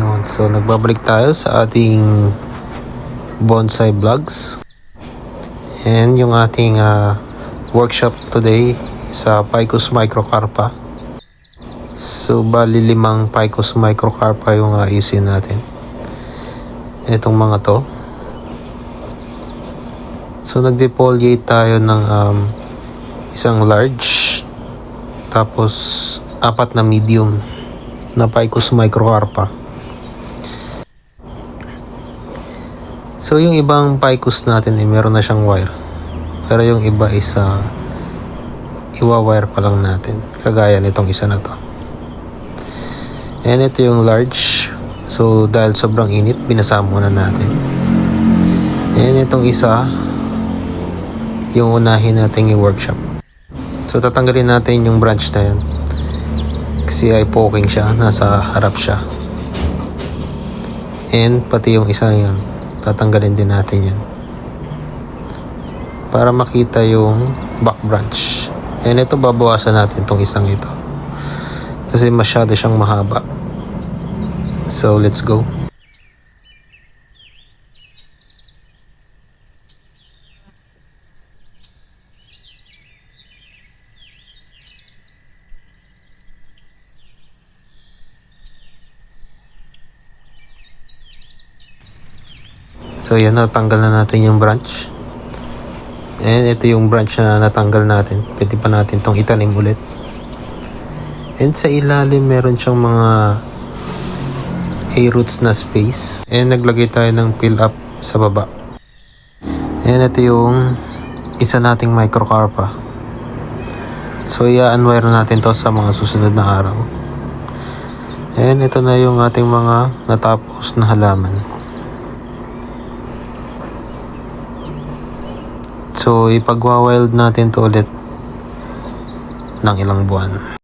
Yun. So nagbabalik tayo sa ating bonsai vlogs. And yung ating workshop today sa Ficus microcarpa. So bali 5 Ficus microcarpa yung ayusin natin. Itong mga to. So nag-defoliate tayo ng isang large, tapos 4 na medium na Ficus microcarpa. So yung ibang Ficus natin meron na siyang wire, pero yung iba is iwa-wire pa lang natin, kagaya nitong isa na to. And ito yung large. So dahil sobrang init, binasa muna natin. And itong isa, yung unahin natin yung workshop. So tatanggalin natin yung branch na yan, kasi ay poking siya, nasa harap siya. And pati yung isa yan, tatanggalin din natin yan para makita yung back branch. And ito, babawasan natin tong isang ito kasi masyado siyang mahaba. So let's go. So yan, natanggal na natin yung branch. And ito yung branch na natanggal natin. Pwede pa natin itong itanim ulit. And sa ilalim meron siyang mga A-roots na space. And naglagay tayo ng fill up sa baba. And ito yung isa nating microcarpa. So i-unwire natin to sa mga susunod na araw. And ito na yung ating mga natapos na halaman. So ipagwa-wild natin to ulit ng ilang buwan.